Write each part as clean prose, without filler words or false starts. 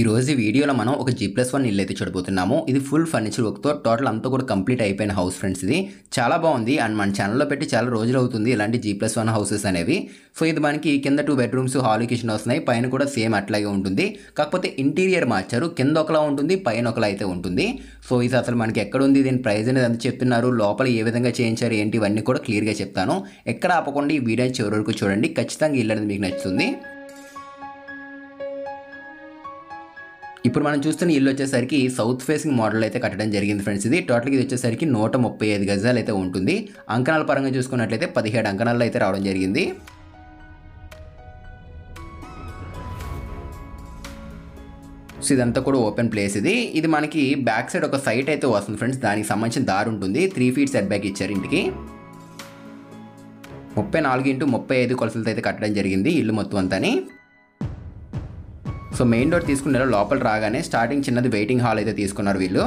ఈ రోజు వీడియోలో మనం ఒక G+1 ఇల్లు అయితే చూడబోతున్నాము. ఇది ఫుల్ ఫర్నిచర్ వర్క్‌తో టోటల్ అంతా కూడా కంప్లీట్ అయిపోయిన హౌస్ ఫ్రెండ్స్ ఇది. చాలా బాగుంది అండ్ మన ఛానెల్‌లో పెట్టి చాలా రోజులు అవుతుంది ఇలాంటి G+1 హౌసెస్ అనేవి. సో ఇది మనకి కింద 2 బెడ్‌రూమ్స్, హాల్, కిచెన్ వస్తున్నాయి. పైన కూడా సేమ్ అట్లాగే ఉంటుంది. కాకపోతే ఇంటీరియర్ మార్చారు. కింద ఒకలా ఉంటుంది, పైన ఒకలా అయితే ఉంటుంది. సో ఇది అసలు మనకి ఎక్కడ ఉంది, దీని ప్రైస్ అనేది ఎంత చెప్తున్నారు, లోపల ఏ విధంగా చేయించారు ఏంటి ఇవన్నీ కూడా క్లియర్‌గా చెప్తాను. ఎక్కడ ఆపకుండా ఈ వీడియోని చివరి వరకు చూడండి. ఖచ్చితంగా ఇల్లు అనేది మీకు నచ్చుతుంది. ఇప్పుడు మనం చూస్తున్న ఇల్లు వచ్చేసరికి సౌత్ ఫేసింగ్ మోడల్ అయితే కట్టడం జరిగింది ఫ్రెండ్స్. ఇది టోటల్గా ఇది వచ్చేసరికి 135 గజాలు అయితే ఉంటుంది. అంకణాల పరంగా చూసుకున్నట్లయితే 17 అంకణాల్లో అయితే రావడం జరిగింది. సో ఇదంతా కూడా ఓపెన్ ప్లేస్ ఇది. ఇది మనకి బ్యాక్ సైడ్ ఒక సైట్ అయితే వస్తుంది ఫ్రెండ్స్. దానికి సంబంధించిన దారి ఉంటుంది. 3 ఫీట్ సెట్ బ్యాక్ ఇచ్చారు ఇంటికి. 34x35 కొలతలతో అయితే కట్టడం జరిగింది ఇల్లు మొత్తం అంతాని. సో మెయిన్ డోర్ తీసుకున్నారు. లోపల రాగానే స్టార్టింగ్ చిన్నది వెయిటింగ్ హాల్ అయితే తీసుకున్నారు వీళ్ళు.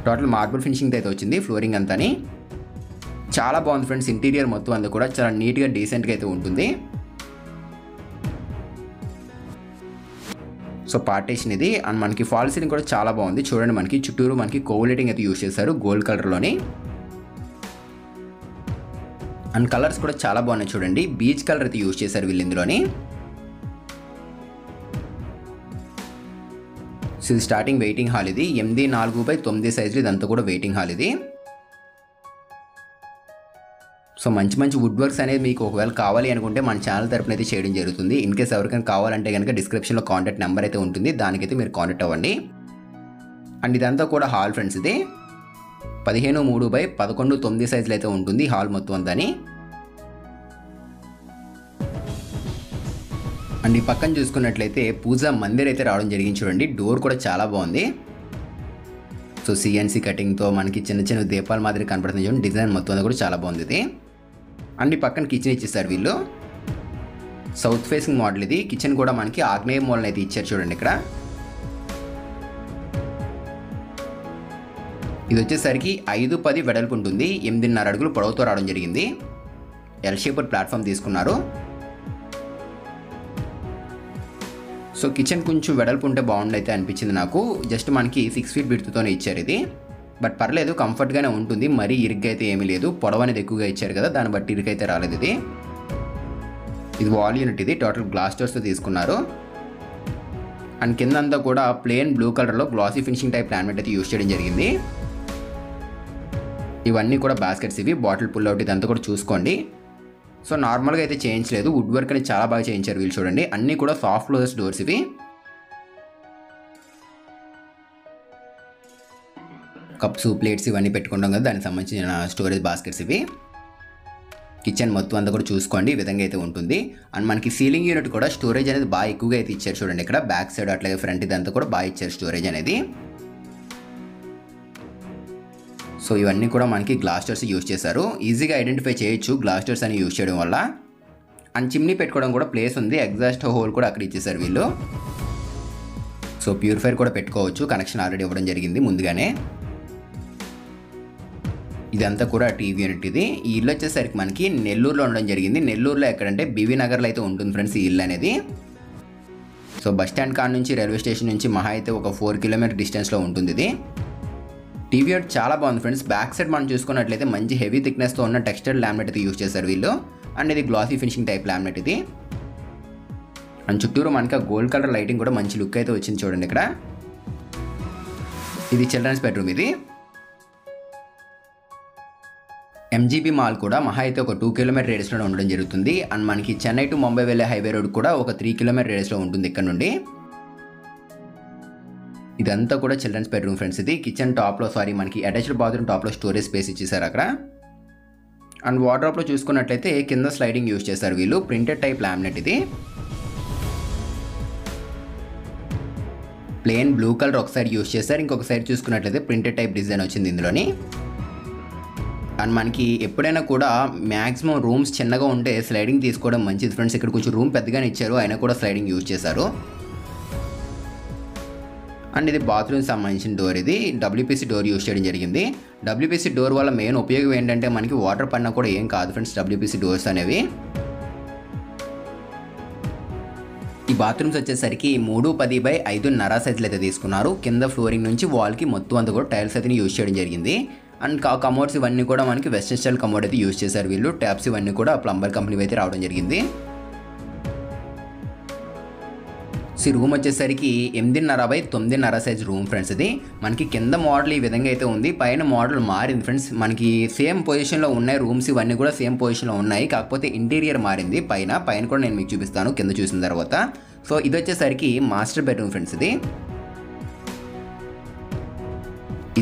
టోటల్ మార్బుల్ ఫినిషింగ్ అయితే వచ్చింది ఫ్లోరింగ్ అంతాని. చాలా బాగుంది ఫ్రెండ్స్. ఇంటీరియర్ మొత్తం అంతా కూడా చాలా నీట్గా డీసెంట్గా అయితే ఉంటుంది. సో పార్టీషన్ ఇది అండ్ మనకి ఫాల్ సీలింగ్ కూడా చాలా బాగుంది. చూడండి మనకి చుట్టూరు మనకి కోవలేటింగ్ అయితే యూజ్ చేశారు గోల్డ్ కలర్లోని. అండ్ కలర్స్ కూడా చాలా బాగున్నాయి చూడండి. బీచ్ కలర్ అయితే యూజ్ చేశారు వీళ్ళు ఇందులోని. సో ఇది స్టార్టింగ్ వెయిటింగ్ హాల్ ఇది. 8x4/9 సైజులు ఇదంతా కూడా వెయిటింగ్ హాల్ ఇది. సో మంచి మంచి వుడ్ వర్క్స్ అనేది మీకు ఒకవేళ కావాలి అనుకుంటే మన ఛానల్ తరపున అయితే చేయడం జరుగుతుంది. ఇన్ కేస్ ఎవరికైనా కావాలంటే కనుక డిస్క్రిప్షన్లో కాంటాక్ట్ నెంబర్ అయితే ఉంటుంది. దానికైతే మీరు కాంటాక్ట్ అవ్వండి. అండ్ ఇదంతా కూడా హాల్ ఫ్రెండ్స్. ఇది 15x3/11/9 సైజులు అయితే ఉంటుంది హాల్ మొత్తం అంతాని. అండ్ ఈ పక్కన చూసుకున్నట్లయితే పూజా మందిర్ అయితే రావడం జరిగింది చూడండి. డోర్ కూడా చాలా బాగుంది. సో CNC కటింగ్తో మనకి చిన్న చిన్న దీపాల మాదిరి కనపడుతుంది చూడండి. డిజైన్ మొత్తం కూడా చాలా బాగుంది ఇది. అండ్ ఈ పక్కన కిచెన్ ఇచ్చేసారు వీళ్ళు. సౌత్ ఫేసింగ్ మోడల్ ఇది. కిచెన్ కూడా మనకి ఆగ్నేయ మూలన అయితే ఇచ్చారు చూడండి ఇక్కడ. ఇది వచ్చేసరికి 5'10" వెడల్పు ఉంటుంది. 8.5 అడుగులు పొడవుతో రావడం జరిగింది. ఎల్ షేప్డ్ ప్లాట్ఫామ్ తీసుకున్నారు. సో కిచెన్ కొంచెం వెడల్పు ఉంటే బాగుండు అయితే అనిపించింది నాకు. జస్ట్ మనకి 6 ఫీట్ విడ్త్తోనే ఇచ్చారు ఇది. బట్ పర్లేదు, కంఫర్ట్గానే ఉంటుంది. మరీ ఇరుగ్గా అయితే ఏమీ లేదు. పొడవు అనేది ఎక్కువగా ఇచ్చారు కదా, దాన్ని బట్టి ఇరుకైతే రాలేదు ఇది. ఇది వాల్ యూనిట్ ఇది. టోటల్ గ్లాస్ డోర్స్తో తీసుకున్నారు. అండ్ కిందంతా కూడా ప్లెయిన్ బ్లూ కలర్లో గ్లాసీ ఫినిషింగ్ టైప్ లామినేట్ అయితే యూజ్ చేయడం జరిగింది. ఇవన్నీ కూడా బాస్కెట్స్ ఇవి. బాటిల్ పుల్ అవుట్ ఇదంతా కూడా చూసుకోండి. సో నార్మల్గా అయితే చేయించలేదు. వుడ్ వర్క్ అనేది చాలా బాగా చేయించారు వీళ్ళు చూడండి. అన్నీ కూడా సాఫ్ట్ క్లోజెస్ డోర్స్ ఇవి. కప్స్, ప్లేట్స్ ఇవన్నీ పెట్టుకుంటాం కదా, దానికి సంబంధించిన స్టోరేజ్ బాస్కెట్స్ ఇవి. కిచెన్ మొత్తం అంతా కూడా చూసుకోండి ఈ విధంగా అయితే ఉంటుంది. అండ్ మనకి సీలింగ్ యూనిట్ కూడా స్టోరేజ్ అనేది బాగా ఎక్కువగా అయితే ఇచ్చారు చూడండి. ఇక్కడ బ్యాక్ సైడ్ అట్లాగే ఫ్రంట్ ఇదంతా కూడా బాగా ఇచ్చారు స్టోరేజ్ అనేది. సో ఇవన్నీ కూడా మనకి గ్లాస్ డోర్స్ యూజ్ చేశారు. ఈజీగా ఐడెంటిఫై చేయొచ్చు గ్లాస్ డోర్స్ అని యూజ్ చేయడం వల్ల. అండ్ చిమ్నీ పెట్టుకోవడం కూడా ప్లేస్ ఉంది. ఎగ్జాస్ట్ హోల్ కూడా అక్కడ ఇచ్చేసారు వీళ్ళు. సో ప్యూరిఫైర్ కూడా పెట్టుకోవచ్చు. కనెక్షన్ ఆల్రెడీ ఇవ్వడం జరిగింది ముందుగానే. ఇదంతా కూడా టీవీ యూనిట్ ఇది. ఈ ఇల్లు వచ్చేసరికి మనకి నెల్లూరులో ఉండడం జరిగింది. నెల్లూరులో ఎక్కడంటే BV నగర్లో అయితే ఉంటుంది ఫ్రెండ్స్ ఈ ఇల్లు అనేది. సో బస్ స్టాండ్ కాడ నుంచి రైల్వే స్టేషన్ నుంచి మహా అయితే ఒక 4 కిలోమీటర్ డిస్టెన్స్లో ఉంటుంది ఇది. టీవీ యూనిట్ చాలా బాగుంది ఫ్రెండ్స్. బ్యాక్ సైడ్ మనం చూసుకున్నట్లయితే మంచి హెవీ థిక్నెస్తో ఉన్న టెక్స్చర్ లామినేట్ అయితే యూజ్ చేశారు వీళ్ళు. అండ్ ఇది గ్లాసీ ఫినిషింగ్ టైప్ లామినేట్ ఇది. అండ్ చుట్టూరు మనకి గోల్డ్ కలర్ లైటింగ్ కూడా మంచి లుక్ అయితే వచ్చింది చూడండి ఇక్కడ. ఇది చిల్డ్రన్స్ బెడ్రూమ్ ఇది. MGB మాల్ కూడా మహా అయితే ఒక 2 కిలోమీటర్ రేడియస్లో ఉండడం జరుగుతుంది. అండ్ మనకి చెన్నై టు ముంబై వెళ్ళే హైవే రోడ్ కూడా ఒక 3 కిలోమీటర్ రేడియస్లో ఉంటుంది ఇక్కడ నుండి. ఇదంతా కూడా చిల్డ్రన్స్ బెడ్రూమ్ ఫ్రెండ్స్ ఇది. కిచెన్ టాప్లో మనకి అటాచ్డ్ బాత్రూమ్ టాప్లో స్టోరేజ్ స్పేస్ ఇచ్చేసారు అక్కడ. అండ్ వార్డ్రోబ్లో చూసుకున్నట్లయితే కింద స్లైడింగ్ యూజ్ చేశారు వీళ్ళు. ప్రింటెడ్ టైప్ లామినేట్ ఇది. ప్లెయిన్ బ్లూ కలర్ ఒక సైడ్ యూజ్ చేశారు. ఇంకొక సైడ్ చూసుకున్నట్లయితే ప్రింటెడ్ టైప్ డిజైన్ వచ్చింది ఇందులోని. అండ్ మనకి ఎప్పుడైనా కూడా మ్యాక్సిమం రూమ్స్ చిన్నగా ఉంటే స్లైడింగ్ తీసుకోవడం మంచిది ఫ్రెండ్స్. ఇక్కడ కొంచెం రూమ్ పెద్దగానే ఇచ్చారు, అయినా కూడా స్లైడింగ్ యూజ్ చేశారు. అండ్ ఇది బాత్రూమ్ సంబంధించిన డోర్ ఇది. WPC డోర్ యూజ్ చేయడం జరిగింది. WPC డోర్ వల్ల మెయిన్ ఉపయోగం ఏంటంటే మనకి వాటర్ పడినా కూడా ఏం కాదు ఫ్రెండ్స్ WPC డోర్స్ అనేవి. ఈ బాత్రూమ్స్ వచ్చేసరికి 310/5.5 సైజులు అయితే తీసుకున్నారు. కింద ఫ్లోరింగ్ నుంచి వాల్కి మొత్తం అంతా కూడా టైల్స్ అయితే యూజ్ చేయడం జరిగింది. అండ్ కమోడ్స్ ఇవన్నీ కూడా మనకి వెస్టర్న్ స్టైల్ కమోడ్ అయితే యూజ్ చేశారు వీళ్ళు. ట్యాప్స్ ఇవన్నీ కూడా ప్లంబర్ కంపెనీ అయితే రావడం జరిగింది. ఈ రూమ్ వచ్చేసరికి 8.5/9.5 సైజ్ రూమ్ ఫ్రెండ్స్. ఇది మనకి కింద మోడల్ ఈ విధంగా అయితే ఉంది, పైన మోడల్ మారింది ఫ్రెండ్స్. మనకి సేమ్ పొజిషన్లో ఉన్నాయి రూమ్స్ ఇవన్నీ కూడా సేమ్ పొజిషన్లో ఉన్నాయి, కాకపోతే ఇంటీరియర్ మారింది. పైన కూడా నేను మీకు చూపిస్తాను కింద చూసిన తర్వాత. సో ఇది వచ్చేసరికి మాస్టర్ బెడ్రూమ్ ఫ్రెండ్స్.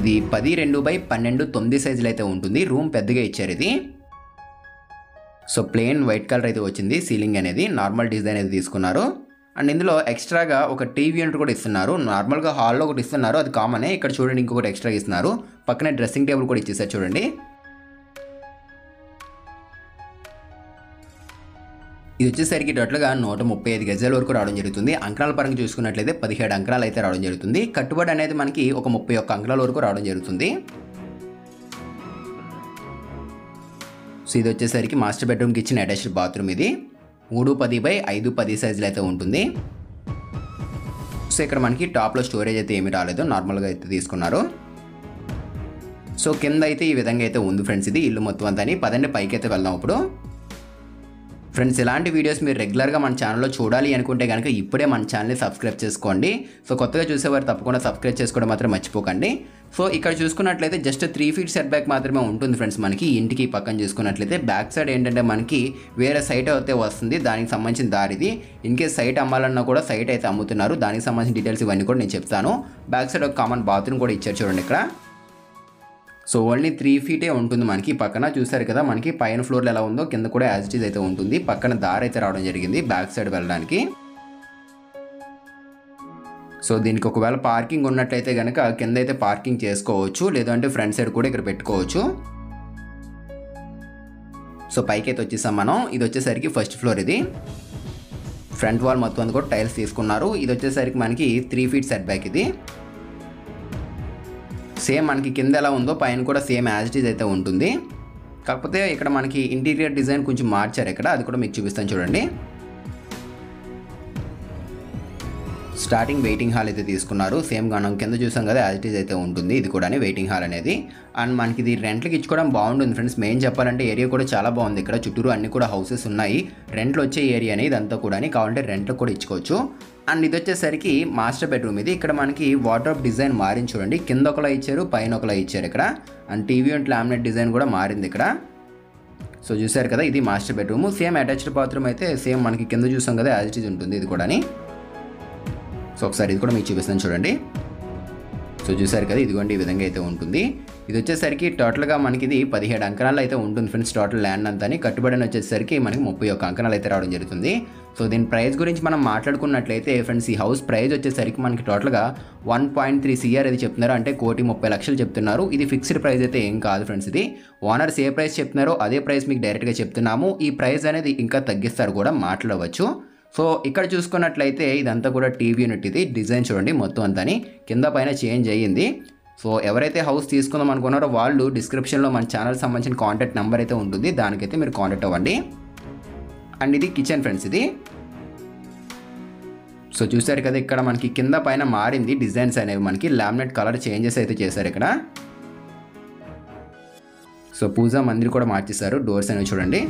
ఇది 12/12 సైజులు అయితే ఉంటుంది. రూమ్ పెద్దగా ఇచ్చారు ఇది. సో ప్లెయిన్ వైట్ కలర్ అయితే వచ్చింది. సీలింగ్ అనేది నార్మల్ డిజైన్ అయితే తీసుకున్నారు. అండ్ ఇందులో ఎక్స్ట్రాగా ఒక టీవీ యూనిట్ కూడా ఇస్తున్నారు. నార్మల్గా హాల్లో ఒకటి ఇస్తున్నారు, అది కామనే. ఇక్కడ చూడండి ఇంకొకటి ఎక్స్ట్రా ఇస్తున్నారు. పక్కనే డ్రెస్సింగ్ టేబుల్ కూడా ఇచ్చేసారు చూడండి. ఇది వచ్చేసరికి టోటల్గా 135 గజాల వరకు రావడం జరుగుతుంది. అంకణాల పరంగా చూసుకున్నట్లయితే 17 అంకణాలు అయితే రావడం జరుగుతుంది. కట్టుబడి అనేది మనకి ఒక 31 అంకణాల వరకు రావడం జరుగుతుంది. సో ఇది వచ్చేసరికి మాస్టర్ బెడ్రూమ్కి ఇచ్చిన అటాచ్డ్ బాత్రూమ్. ఇది 310/5.10 సైజులు అయితే ఉంటుంది. సో ఇక్కడ మనకి టాప్లో స్టోరేజ్ అయితే ఏమీ రాలేదు, నార్మల్గా అయితే తీసుకున్నారు. సో కింద అయితే ఈ విధంగా అయితే ఉంది ఫ్రెండ్స్. ఇది ఇల్లు మొత్తం అంతా. పదండి పైకి అయితే వెళ్దాం ఇప్పుడు. ఫ్రెండ్స్ ఇలాంటి వీడియోస్ మీరు రెగ్యులర్గా మన ఛానల్లో చూడాలి అనుకుంటే కనుక ఇప్పుడే మన ఛానల్ని సబ్స్క్రైబ్ చేసుకోండి. సో కొత్తగా చూసేవారు తప్పకుండా సబ్స్క్రైబ్ చేసుకోవడం మాత్రం మర్చిపోకండి. సో ఇక్కడ చూసుకున్నట్లయితే జస్ట్ 3 ఫీట్ సెట్ బ్యాక్ మాత్రమే ఉంటుంది ఫ్రెండ్స్. మనకి ఇంటికి పక్కన చూసుకున్నట్లయితే బ్యాక్ సైడ్ ఏంటంటే మనకి వేరే సైట్ అయితే వస్తుంది, దానికి సంబంధించిన దారిది. ఇన్కేస్ సైట్ అమ్మాలన్నా కూడా సైట్ అయితే అమ్ముతున్నారు, దానికి సంబంధించిన డీటెయిల్స్ ఇవన్నీ కూడా నేను చెప్తాను. బ్యాక్ సైడ్ ఒక కామన్ బాత్రూమ్ కూడా ఇచ్చారు చూడండి ఇక్కడ. సో ఓన్లీ 3 ఫీటే ఉంటుంది మనకి. పక్కన చూసారు కదా మనకి పైన ఫ్లోర్లో ఎలా ఉందో కింద కూడా యాజ్ ఇట్ ఈజ్ అయితే ఉంటుంది. పక్కన దారి అయితే రావడం జరిగింది బ్యాక్ సైడ్ వెళ్ళడానికి. సో దీనికి ఒకవేళ పార్కింగ్ ఉన్నట్లయితే కనుక కింద అయితే పార్కింగ్ చేసుకోవచ్చు, లేదంటే ఫ్రంట్ సైడ్ కూడా ఇక్కడ పెట్టుకోవచ్చు. సో పైకి అయితే వచ్చేసాం మనం. ఇది వచ్చేసరికి ఫస్ట్ ఫ్లోర్. ఇది ఫ్రంట్ వాల్ మొత్తం అంతా కూడా టైల్స్ తీసుకున్నారు. ఇది వచ్చేసరికి మనకి 3 ఫీట్ సెట్ బ్యాక్. ఇది సేమ్ మనకి కింద ఎలా ఉందో పైన కూడా సేమ్ యాజ్ ఇట్ ఈజ్ అయితే ఉంటుంది, కాకపోతే ఇక్కడ మనకి ఇంటీరియర్ డిజైన్ కొంచెం మార్చారు ఇక్కడ, అది కూడా మీకు చూపిస్తాను చూడండి. స్టార్టింగ్ వెయిటింగ్ హాల్ అయితే తీసుకున్నారు. సేమ్ మనం కింద చూసాం కదా యాజ్ ఇట్ ఈజ్ అయితే ఉంటుంది. ఇది కూడా వెయిటింగ్ హాల్ అనేది. అండ్ మనకి ఇది రెంట్లకి ఇచ్చుకోవడం బాగుంటుంది ఫ్రెండ్స్. మెయిన్ చెప్పాలంటే ఏరియా కూడా చాలా బాగుంది. ఇక్కడ చుట్టూరు అన్ని కూడా హౌసెస్ ఉన్నాయి. రెంట్లు వచ్చే ఏరియా అనేది ఇదంతా కూడా, కావాలంటే రెంట్లకు కూడా ఇచ్చుకోవచ్చు. అండ్ ఇది వచ్చేసరికి మాస్టర్ బెడ్రూమ్. ఇది ఇక్కడ మనకి వార్డ్రోబ్ డిజైన్ మారింది చూడండి. కింద ఒకలా ఇచ్చారు, పైన ఒకలా ఇచ్చారు ఇక్కడ. And TV and laminate design కూడా మారింది ఇక్కడ. సో చూసారు కదా ఇది master bedroom. Same attached bathroom అయితే సేమ్ మనకి కింద చూసాం కదా యాజ్ ఇట్ ఈజ్ ఉంటుంది ఇది కూడా. సో ఒకసారి ఇది కూడా మీకు చూపిస్తాను చూడండి. సో చూసారు కదా ఇదిగోండి ఈ విధంగా అయితే ఉంటుంది. ఇది వచ్చేసరికి టోటల్గా మనకి ఇది 17 అంకణాలు అయితే ఉంటుంది ఫ్రెండ్స్. టోటల్ ల్యాండ్ అంతా కట్టుబడిన వచ్చేసరికి మనకి 31 అంకణాలు అయితే రావడం జరుగుతుంది. సో దీని ప్రైస్ గురించి మనం మాట్లాడుకున్నట్లయితే ఫ్రెండ్స్, ఈ హౌస్ ప్రైస్ వచ్చేసరికి మనకి టోటల్గా 1.3 CR అది చెప్తున్నారు, అంటే 1,30,00,000 చెప్తున్నారు. ఇది ఫిక్స్డ్ ప్రైస్ అయితే ఏం కాదు ఫ్రెండ్స్. ఇది ఓనర్స్ ఏ ప్రైస్ చెప్తున్నారో అదే ప్రైస్ మీకు డైరెక్ట్గా చెప్తున్నాము. ఈ ప్రైస్ అనేది ఇంకా తగ్గిస్తారు కూడా, మాట్లాడవచ్చు. సో ఇక్కడ చూసుకున్నట్లయితే ఇదంతా కూడా టీవీ యూనిట్. ఇది డిజైన్ చూడండి మొత్తం అంతా కింద పైన చేంజ్ అయ్యింది. సో ఎవరైతే హౌస్ తీసుకుందాం అనుకున్నారో వాళ్ళు డిస్క్రిప్షన్లో మన ఛానల్ సంబంధించిన కాంటాక్ట్ నెంబర్ అయితే ఉంటుంది, దానికైతే మీరు కాంటాక్ట్ అవ్వండి. అండ్ ఇది కిచెన్ ఫ్రెండ్స్. ఇది సో చూసారు కదా ఇక్కడ మనకి కింద పైన మారింది డిజైన్స్ అనేవి, మనకి లామినేట్ కలర్ చేంజెస్ అయితే చేశారు ఇక్కడ. సో పూజా మందిర్ కూడా మార్చేశారు, డోర్స్ అనేవి చూడండి.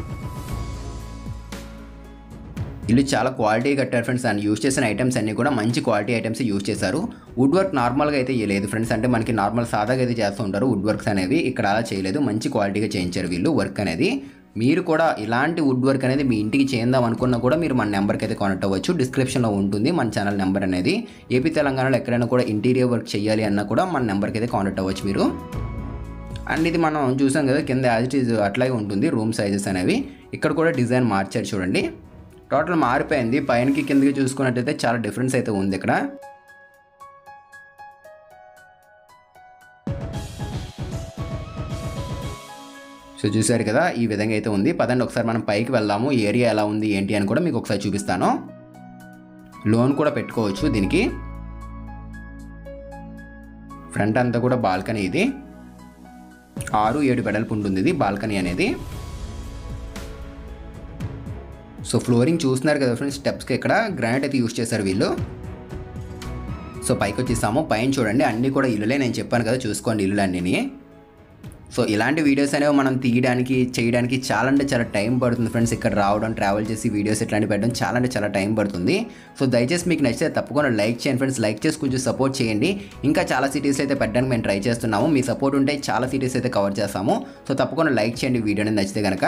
ఇల్లు చాలా క్వాలిటీ కట్టారు ఫ్రెండ్స్. అండ్ యూజ్ చేసిన ఐటమ్స్ అన్నీ కూడా మంచి క్వాలిటీ ఐటమ్స్ యూజ్ చేశారు. వుడ్ వర్క్ నార్మల్గా అయితే లేదు ఫ్రెండ్స్, అంటే మనకి నార్మల్ సాదాగా అయితే చేస్తూ ఉంటారు వుడ్ వర్క్స్ అనేవి, ఇక్కడ అలా చేయలేదు, మంచి క్వాలిటీగా చేయించారు వీళ్ళు వర్క్ అనేది. మీరు కూడా ఇలాంటి వుడ్ వర్క్ అనేది మీ ఇంటికి చేద్దాం అనుకున్నా కూడా మీరు మన నెంబర్కి అయితే కాంటాక్ట్ అవ్వచ్చు. డిస్క్రిప్షన్లో ఉంటుంది మన ఛానల్ నెంబర్ అనేది. ఏపీ తెలంగాణలో ఎక్కడైనా కూడా ఇంటీరియర్ వర్క్ చేయాలి అన్నా కూడా మన నెంబర్కి అయితే కాంటాక్ట్ అవ్వచ్చు మీరు. అండ్ ఇది మనం చూసాం కదా కింద యాజ్ ఇట్ ఈజ్ అట్లాగే ఉంటుంది రూమ్ సైజెస్ అనేవి. ఇక్కడ కూడా డిజైన్ మార్చారు చూడండి, టోటల్ మారిపోయింది. పైనకి కిందకి చూసుకున్నట్టయితే చాలా డిఫరెన్స్ అయితే ఉంది ఇక్కడ. సో చూసారు కదా ఈ విధంగా అయితే ఉంది. పదండి ఒకసారి మనం పైకి వెళ్దాము, ఏరియా ఎలా ఉంది ఏంటి అని కూడా మీకు ఒకసారి చూపిస్తాను. లోన్ కూడా పెట్టుకోవచ్చు దీనికి. ఫ్రంట్ అంతా కూడా బాల్కనీ. ఇది 6-7 వెడల్పు ఉంటుంది ఇది బాల్కనీ అనేది. సో ఫ్లోరింగ్ చూస్తున్నారు కదా ఫ్రెండ్స్, స్టెప్స్కి ఇక్కడ గ్రానైట్ అయితే యూస్ చేశారు వీళ్ళు. సో పైకి వచ్చేసాము. పైన చూడండి అన్నీ కూడా ఇల్లులే, నేను చెప్పాను కదా చూసుకోండి ఇల్లులు అన్నీ. సో ఇలాంటి వీడియోస్ అనేవి మనం తీయడానికి చేయడానికి చాలా అంటే చాలా టైం పడుతుంది ఫ్రెండ్స్. ఇక్కడ రావడం, ట్రావెల్ చేసి వీడియోస్ ఇట్లాంటివి పెట్టడం చాలా అంటే చాలా టైం పడుతుంది. సో దయచేసి మీకు నచ్చితే తప్పకుండా లైక్ చేయండి ఫ్రెండ్స్. లైక్ చేసి కొంచెం సపోర్ట్ చేయండి. ఇంకా చాలా సిటీస్ అయితే పెట్టడానికి మేము ట్రై చేస్తున్నాము. మీ సపోర్ట్ ఉంటే చాలా సిటీస్ అయితే కవర్ చేస్తాము. సో తప్పకుండా లైక్ చేయండి వీడియోని నచ్చితే కనుక.